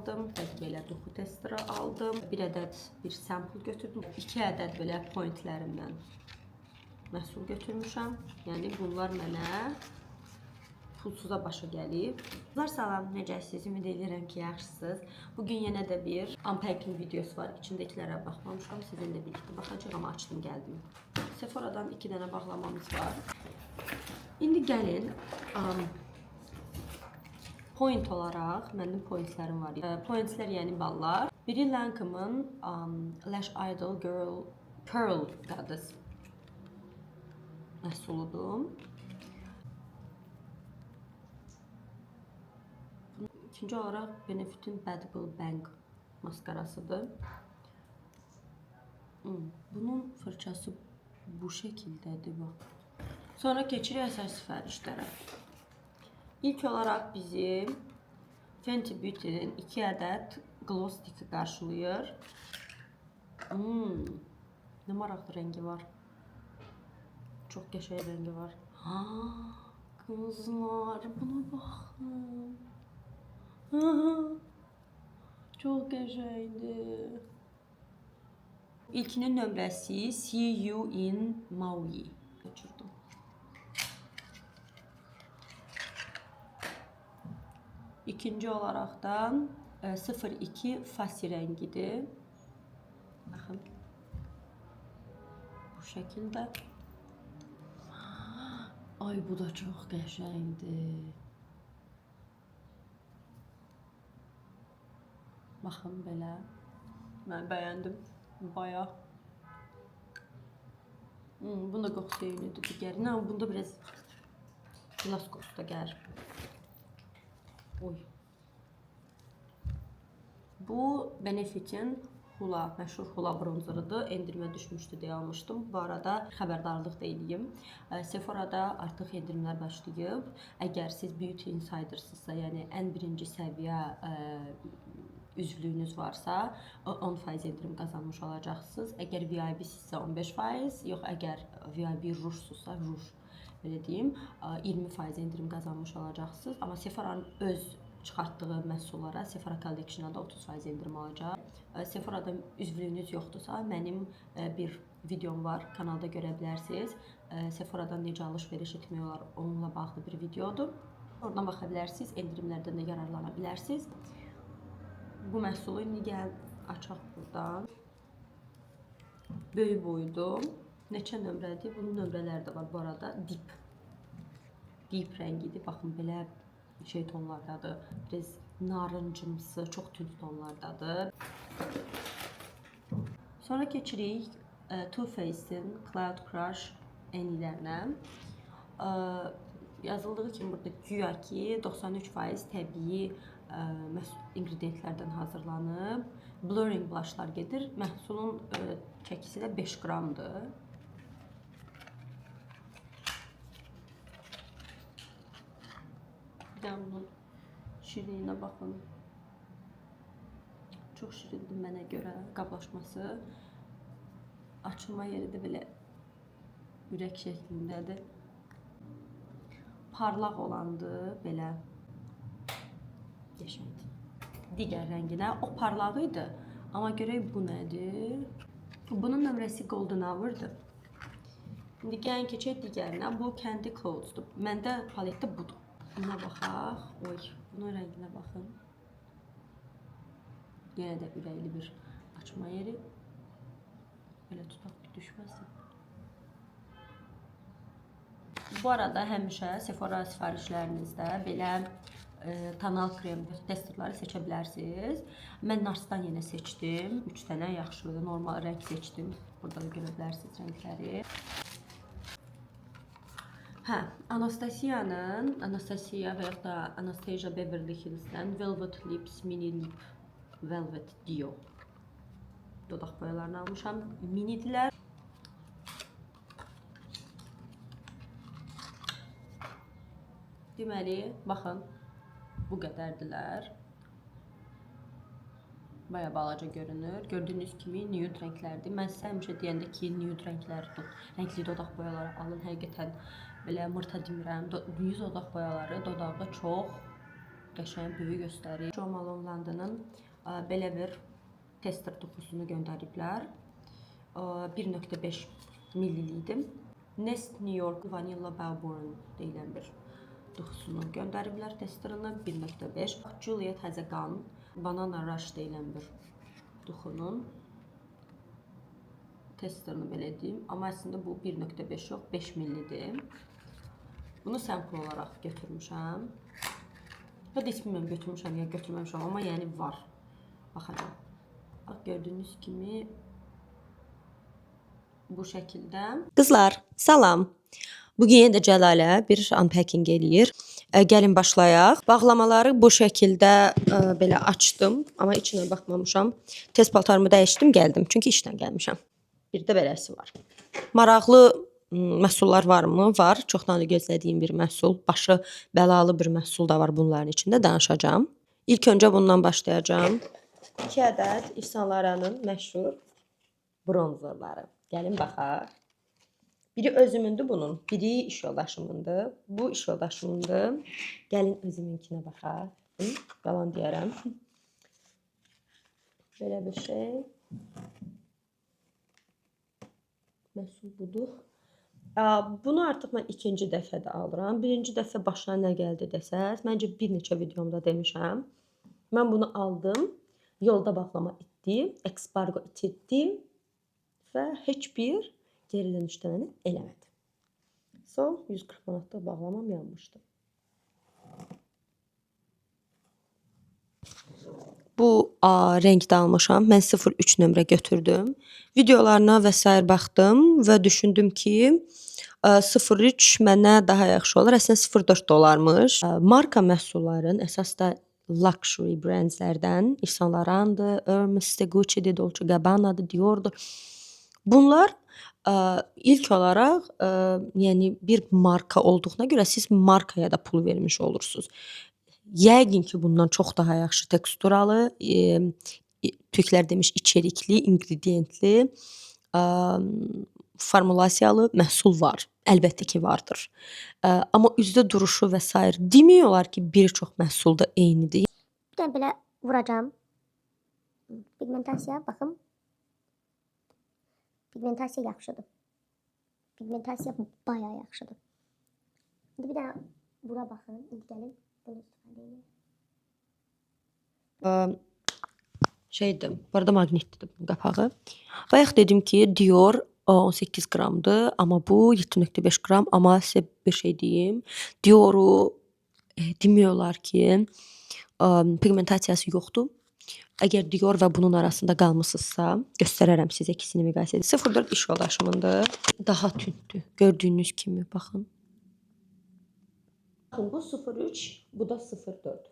aldım. Belə duxu testeri aldım. Bir ədəd bir sample götürdüm. 2 ədəd belə pointlərimdən məhsul götürmüşəm. Yəni bunlar mənə pulsuza başa gəlib. Salam, necəsiniz? Ümid edirəm ki, yaxşısınız. Bugün yenə də bir unpacking videosu var. İçindəkilərə baxmamışam. Sizinlə birlikdə baxacağıq, amma açdım, gəldim. Sephora'dan 2 dənə bağlamamız var. İndi gəlin point olaraq mənim pointlərim var. Pointlər yəni ballar. Biri Lancome'ın Lash Idol Girl Pearl Goddess məhsuludur. İkinci olaraq Benefit'in Badible Bang maskarasıdır. Bunun fırçası bu şəkildədir, bax. Sonra keçirik əsas sifarişlərə. İlk olaraq bizim Fenty Beauty'nin 2 ədəd gloss sticki qarşılayır. Nə maraqlı rəngi var. Çox qəşəng rəngi var. Qızlar, buna baxın. Çox qəşəngdir. İlkinin nömrəsi See You in Maui. Kaçırdım. İkinci olaraqdan 02 Fasi rəngidir. Baxın. Bu şəkildə. Ay, bu da çox qəşəngdir. Baxın belə. Mən bəyəndim. Bayağı. Bunda qoxusu eynidir digərinə, amma bunda biraz gilas qoxusu da gəlir. Oy. Bu Benefit'in Hula, məşhur Hula bronzerudur. Endirimə düşmüşdü deyə almışdım. Bu arada xəbərdarlıq da edeyim. Sephora'da artıq endirimlər başlayıb. Əgər siz Beauty Insidersınızsa, yəni ən birinci səviyyə üzvlüyünüz varsa 10% endirim qazanmış olacaqsınız. Əgər VIP-sizsə 15%, yox əgər VIP rujsuzsa, ruj belə deyim, 20% endirim qazanmış olacaqsınız. Amma Sephora'nın öz çıxartdığı məhsullara, Sephora Collection-a da 30% endirim olacaq. Sephora'da üzvlüyünüz yoxdursa, mənim bir videom var, kanalda görə bilərsiniz. Sephora'dan necə alış-veriş etmək olar, onunla bağlı bir videodur. Oradan baxa bilərsiniz, endirimlərdən də yararlana bilərsiniz. Bu məhsulu indi gəl açaq buradan. Böyük boydu. Neçə nömrədir? Bunun nömrələri də var bu arada. Deep rəngidir. Baxın, belə şey tonlardadır. Biraz narıncımsı, çox tünd tonlardadır. Sonra keçirik Too Faced'in Cloud Crush enilərinə. Yazıldığı kimi burada güya ki 93% təbii ingredientlərdən hazırlanıb. Blurring blushlar gedir. Məhsulun çəkisi də 5 qramdır. Bir də bunun şirinliyinə baxın. Çox şirindir mənə görə qablaşması. Açılma yeri də belə ürək şəklindədir. Parlaq olandır, belə qəşəngdir. Digər rənginə o parlaq idi, amma görək bu nədir? Bunun nömrəsi Golden Hour-dır. İndi gəlin keçək digərinə. Bu Candy Clothes-dur. Məndə paletdə budur. Buna baxaq. Oy, bunun rənginə baxın. Yenə də ürəkli bir açma yeri. Belə tutaq ki, düşməsin. Bu arada həmişə Sephora sifarişlərinizdə belə tonal krem testerləri seçə bilərsiniz. Mən Nars'dan yenə seçdim. 3 dənə yaxşı, normal rəng seçdim. Burada da görə bilərsiniz rəngləri. Anastasia və ya da Anastasia Beverly Hills'dən Velvet Lips Mini Lip Velvet Dio dodaq boyalarını almışam. Minidirlər. Deməli, baxın, bu qədərdilər. Baya balaca görünür. Gördüyünüz kimi nude rənglərdir. Mən sizə həmişə deyəndə ki, nude rəngli dodaq boyaları alın. Həqiqətən belə mırta demirəm. Yüz dodaq boyaları dodağı çox qəşəng, böyük göstərir. Jo Malone London'ın belə bir tester toxusunu göndəriblər. 1.5 millilidir. Nest New York Vanilla Melbourne deyilən bir toxusunu göndəriblər testerını 1.5. Juliet Has a Gun Banana Rush deyilən bir toxunun testerını belə deyim. Amma əslində bu 1.5 yox, 5 millidir. Bunu sampl olaraq götürmüşəm. Ya da heç bilmirəm götürmüşəm ya götürməmişəm, amma yəni var. Baxacağım. Bax, gördüyünüz kimi bu şəkildə. Qızlar, salam. Bugün yenə də Cəlalə bir unpacking eləyir. Gəlin başlayaq. Bağlamaları bu şəkildə belə açdım, amma içinə baxmamışam. Tez paltarımı dəyişdim, gəldim. Çünki işdən gəlmişəm. Bir də beləsi var. Maraqlı məhsullar varmı? Var. Çoxdan da gözlədiyim bir məhsul. Başı bəlalı bir məhsul da var bunların içində. Danışacağam. İlk öncə bundan başlayacağım. 2 ədəd Yves Saint Laurent'ın məşhur bronzerları. Gəlin baxaq. Biri özümündür bunun. Biri iş yoldaşımındır. Bu iş yoldaşımındır. Gəlin özümünkinə baxaq. Yalan deyərəm. Belə bir şey. Məhsul budur. Bunu artıq mən ikinci dəfədə alıram. Birinci dəfə başına nə gəldi desəz, məncə bir neçə videomda demişəm. Mən bunu aldım. Yolda bağlama etdi, eksbargo itirdi və heç bir geri dönüşləməni eləmədi. Son 140 manatlıq bağlamam yanmışdı. Bu rəngdə almışam. Mən 03 nömrə götürdüm. Videolarına və s. baxdım və düşündüm ki, 03 mənə daha yaxşı olur. Əslində 04 də olarmış. Marka məhsulların əsas da luxury brandlərdən Yves Saint Laurent'dır, Hermes'dir, Gucci'dir, Dolce Gabbana'dır, Dior'dur. Bunlar ilk olaraq yəni bir marka olduğuna görə siz markaya da pul vermiş olursunuz. Yəqin ki, bundan çox daha yaxşı teksturalı, Türklər demiş içerikli, ingrediyentli, formulasiyalı məhsul var. Əlbəttə ki, vardır. Amma üzdə duruşu və s. demiyorlar ki, bir çox məhsul da eynidir. Bir dənə belə vuracağım. Pigmentasiya, baxın. Pigmentasiya yaxşıdır. Pigmentasiya bayağı yaxşıdır. İndi bir dənə bura baxın. İlk gəlin. Bunu istifadə edin. Şeydir, bu arada maqnitlidir bunun qapağı. Bayaq dedim ki, Dior 18 qramdır, amma bu 7.5 qram. Amma sizə bir şey deyim. Dior'u demiyorlar ki, pigmentasiyası yoxdur. Əgər Dior və bunun arasında qalmısınızsa, göstərərəm sizə ikisini müqayisə edin. 04 iş yoldaşımındır. Daha tündür. Gördüyünüz kimi, baxın. Baxın, bu 03, bu da 04.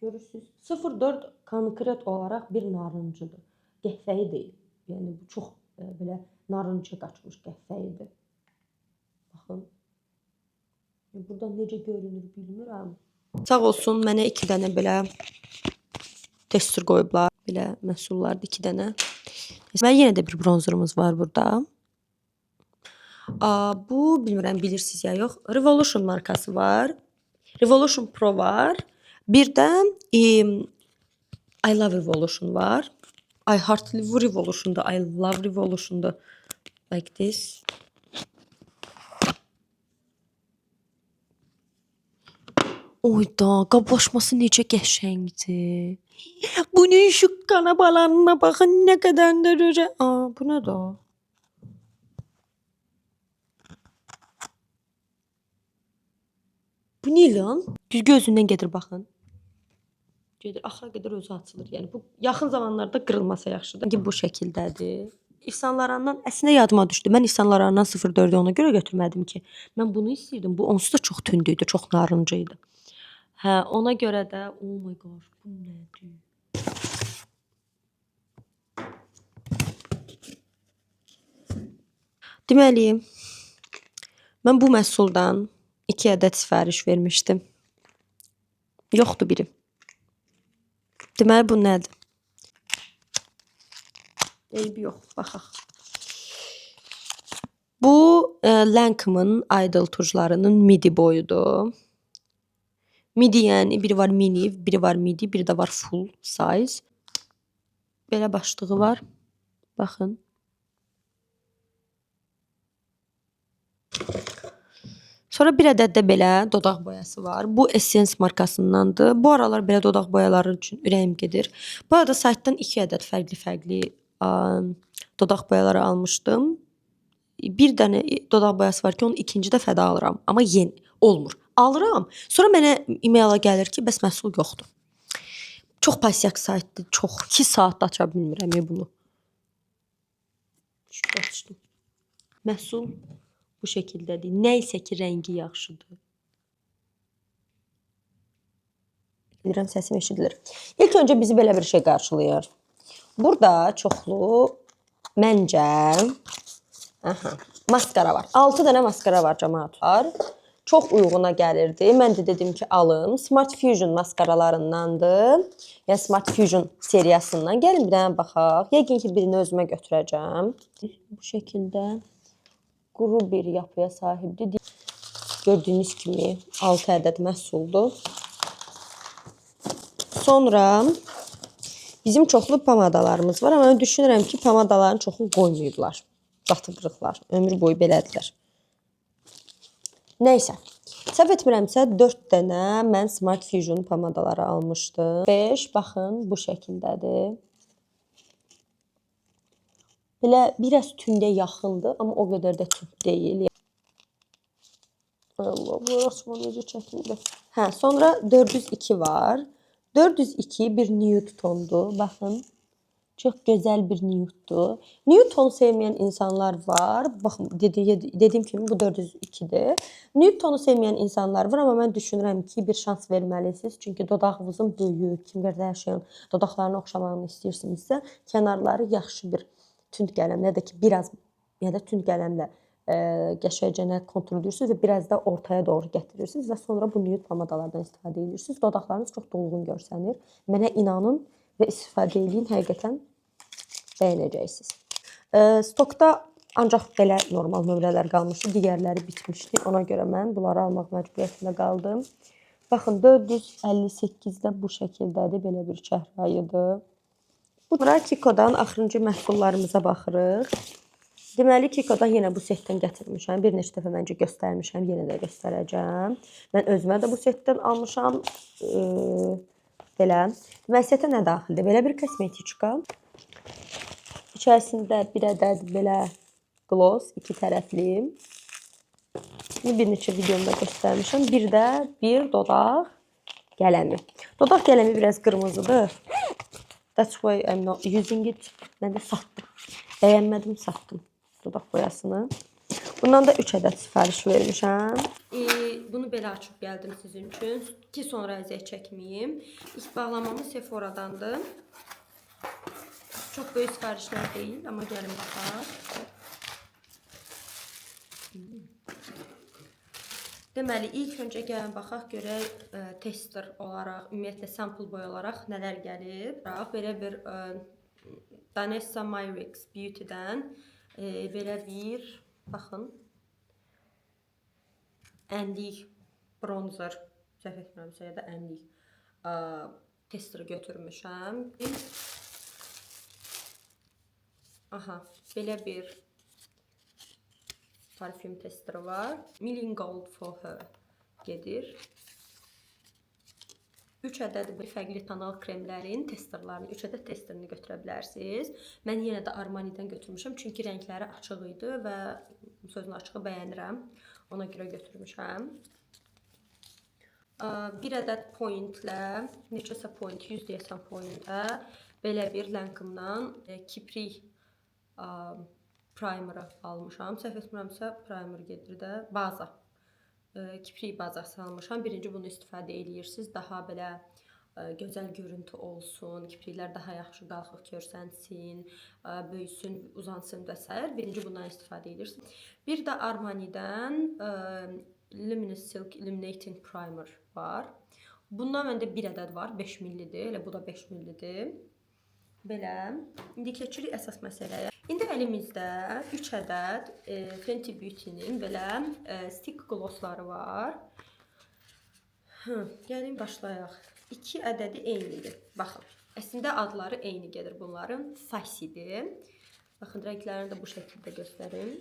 Görürsünüz. 04 konkret olaraq bir narıncıdır. Qəhvəyi deyil. Yəni bu çox belə narıncı qaçmış qəhvəyidir. Baxın. Burada necə görünür bilmirəm. Sağ olsun mənə 2 dənə belə tester qoyublar. Belə məhsullardır 2 dənə. Və yenə də bir bronzerımız var burada. Bu bilmirəm bilirsiniz ya yox. Revolution markası var. Revolution Pro var. Bir də I Love Revolution var. I Heart Revolution'da, I Love Revolution'da. Like this. Oyda, qablaşması necə qəşəngdir. Bunun şu qana balanına baxın, nə qədər də röcə. Bu nə də? Bu nə lan? Düz gözündən gedir baxın. Gedir, axıra qədər özü açılır. Yəni bu yaxın zamanlarda qırılmasa yaxşıdır. Bu şəkildədir. Yves Saint Laurent'dan əslində yadıma düşdü. Mən Yves Saint Laurent'dan 04-ü ona görə götürmədim ki, mən bunu istəyirdim. Bu onsuz da çox tünd idi, çox narıncı idi. Hə, ona görə də oh my gosh, bu nədir? Deməli, mən bu məhsuldan 2 ədəd sifariş vermişdim. Yoxdur biri. Deməli, bu nədir? Eybi yox, baxaq. Bu Lancome'ın Idol tujlarının midi boyudur. Midi yəni biri var mini, biri var midi, biri də var full size. Belə başlığı var. Baxın. Sonra bir ədəd də belə dodaq boyası var. Bu Essence markasındandır. Bu aralar belə dodaq boyaları üçün ürəyim gedir. Bu arada saytdan 2 ədəd fərqli-fərqli dodaq boyaları almışdım. Bir dənə dodaq boyası var ki, onu ikinci dəfə də alıram, amma yeni olmur. Alıram. Sonra mənə e-maila gəlir ki, bəs məhsul yoxdur. Çox pasiyak saytdır. Çox 2 saatda aça bilmirəm bunu. Açdım. Məhsul bu şəkildədir. Nə isə ki, rəngi yaxşıdır. Bilirəm, səsim eşidilir. İlk öncə bizi belə bir şey qarşılayır. Burada çoxlu məncə maskara var. 6 dənə maskara var cəmaət var. Çox uyğuna gəlirdi. Mən də dedim ki, alın. Smart Fusion maskaralarındandır. Yəni Smart Fusion seriyasından. Gəlin bir dənə baxaq. Yəqin ki, birini özümə götürəcəm. Bu şəkildə quru bir yapıya sahibdir. Gördüyünüz kimi 6 ədəd məhsuldur. Sonra bizim çoxlu pomadalarımız var, amma düşünürəm ki, pomadaların çoxunu qoymayıblar. Batıqlıqlar. Ömür boyu belədilər. Nəysə. Səhv etmirəmsə 4 dənə mən Smart Fusion pomadaları almışdım. 5, baxın, bu şəkildədir. Belə biraz tündə yaxındır, amma o qədər də tünd deyil. Allah, bu açma necə çətindir. Hə, sonra 402 var. 402 bir nude tondur. Baxın. Çox gözəl bir nude'dur. Nude tonu sevməyən insanlar var. Baxın, dediyim kimi bu 402'dir. Nude tonu sevməyən insanlar var, amma mən düşünürəm ki, bir şans verməlisiniz. Çünki dodağınızın böyük, Kim Kardashian dodaqlarını oxşamağını istəyirsinizsə, kənarları yaxşı bir tünd qələmlə ya da ki, biraz ya da tünd qələmlə qəşəngcə kontrolləyirsiniz və biraz da ortaya doğru gətirirsiniz və sonra bu nude pomadalardan istifadə edirsiniz. Dodaqlarınız çox dolğun görsənir. Mənə inanın və istifadə edin, həqiqətən bəyənəcəksiniz. Stokda ancaq belə normal nömrələr qalmışdı, digərləri bitmişdi. Ona görə mən bunları almaq məcburiyyətində qaldım. Baxın, 458-də bu şəkildədir, belə bir çəhrayıdır. Burada Kiko'dan axırıncı məhsullarımıza baxırıq. Deməli, Kiko'dan yenə bu setdən gətirmişəm. Bir neçə dəfə məncə göstərmişəm, yenə də göstərəcəm. Mən özümə də bu setdən almışam. Belə. Deməli, setə nə daxildir? Belə bir kosmetiçka. İçərisində bir ədəd belə gloss, 2 tərəfli. Bir neçə videomda göstərmişəm. Bir də bir dodaq qələmi. Dodaq qələmi biraz qırmızıdır. That's why I'm not using it. Mən də satdım. Bəyənmədim, satdım dodaq boyasını. Bundan da 3 ədəd sifariş vermişəm. Bunu belə açıb gəldim sizin üçün ki, sonra əziyyət çəkməyim. İlk bağlamamız Sephora'dandır. Çox böyük sifarişlər deyil, amma gəlin baxaq. Deməli, ilk öncə gəlin baxaq, görək tester olaraq, ümumiyyətlə sample boy olaraq nələr gəlib. Belə bir Danessa Myrix Beauty-dən belə bir, baxın, ənlik bronzer, səhv etmirəmsə ya da ənlik testeri götürmüşəm. Aha, belə bir parfüm testeri var. Million Gold for Her gedir. 3 ədəd fərqli tonal kremlərin testerlərini, 3 ədəd testerini götürə bilərsiniz. Mən yenə də Armani'dən götürmüşəm, çünki rəngləri açıq idi və sözün açığı bəyənirəm. Ona görə götürmüşəm. Bir ədəd pointlə, neçəsə point, 100 deyəsən pointə, belə bir Lancome'dan kiprik primer'ı almışam. Səhv etmirəmsə primer gedir də, baza. Kiprik bazası almışam. Birinci bunu istifadə edirsiniz. Daha belə gözəl görüntü olsun, kipriklər daha yaxşı qalxıq görsənsin, böyüsün, uzansın və s. Birinci bundan istifadə edirsiniz. Bir də Armani'dən Luminous Silk Illuminating Primer var. Bundan məndə bir ədəd var, 5 millidir. Elə bu da 5 millidir. Belə. İndi keçirik əsas məsələyə. İndi əlimizdə 3 ədəd Fenty Beauty'nin belə stick glossları var. Gəlin başlayaq. 2 ədədi eynidir. Baxın, əslində adları eyni gedir bunların. Fasidir. Baxın, rənglərini də bu şəkildə göstərim.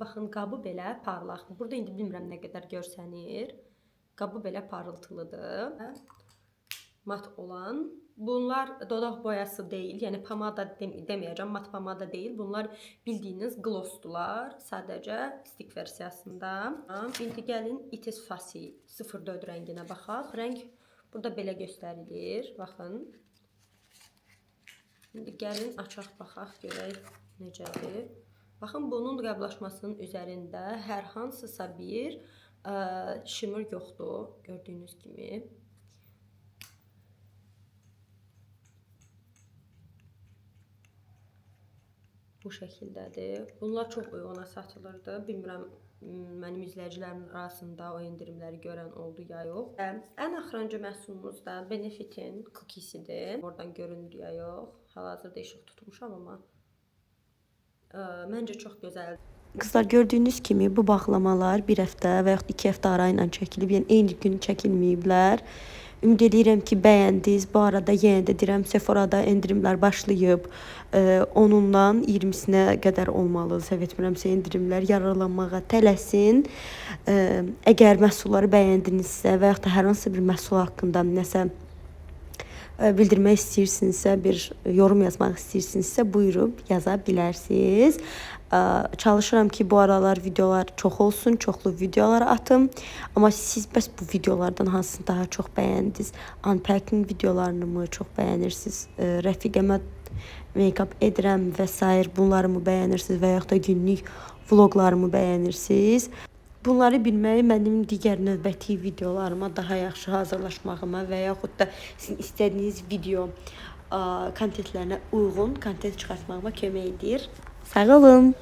Baxın, qabı belə parlaq. Burada indi bilmirəm nə qədər görsənir. Qabı belə parıltılıdır. Mat olan. Bunlar dodaq boyası deyil. Yəni pomada deməyəcəm, mat pomada deyil. Bunlar bildiyiniz glossdular. Sadəcə stik versiyasında. İndi gəlin It is Fussy 04 rənginə baxaq. Rəng burada belə göstərilir. Baxın. İndi gəlin açaq baxaq, görək necədir. Baxın, bunun qablaşmasının üzərində hər hansısa bir shimmer yoxdur, gördüyünüz kimi. Bu şəkildədir. Bunlar çox uyguna satılırdı. Bilmirəm, mənim izləyicilərimin arasında o endirimləri görən oldu ya yox. Ən axırıncı məhsulumuz da Benefit'in cookiesidir. Oradan görünür ya yox. Hal-hazırda işıq tutmuşam amma məncə çox gözəldir. Qızlar, gördüyünüz kimi bu bağlamalar bir həftə və yaxud 2 həftə ara ilə çəkilib. Yəni eyni gün çəkilməyiblər. Ümid edirəm ki, bəyəndiniz. Bu arada yenə də deyirəm, Sephora'da endirimlər başlayıb. 10-undan 20-sinə qədər olmalı. Səhv etmirəmsə endirimlər, yararlanmağa tələsin. Əgər məhsulları bəyəndinizsə və yaxud da hər hansı bir məhsul haqqında nəsə bildirmək istəyirsinizsə, bir yorum yazmaq istəyirsinizsə, buyurub yaza bilərsiniz. Çalışıram ki, bu aralar videolar çox olsun, çoxlu videolar atım. Amma siz bəs bu videolardan hansını daha çox bəyəndiniz? Unpacking videolarını mı çox bəyənirsiniz? Rəfiqəmə make-up edirəm və s. bunlarımı bəyənirsiniz və yaxud da günlük vloqlarımı bəyənirsiniz? Bunları bilməyi mənim digər növbəti videolarıma daha yaxşı hazırlaşmağıma və yaxud da sizin istədiyiniz video kontentlərinə uyğun kontent çıxartmağıma kömək edir. Sağ olun.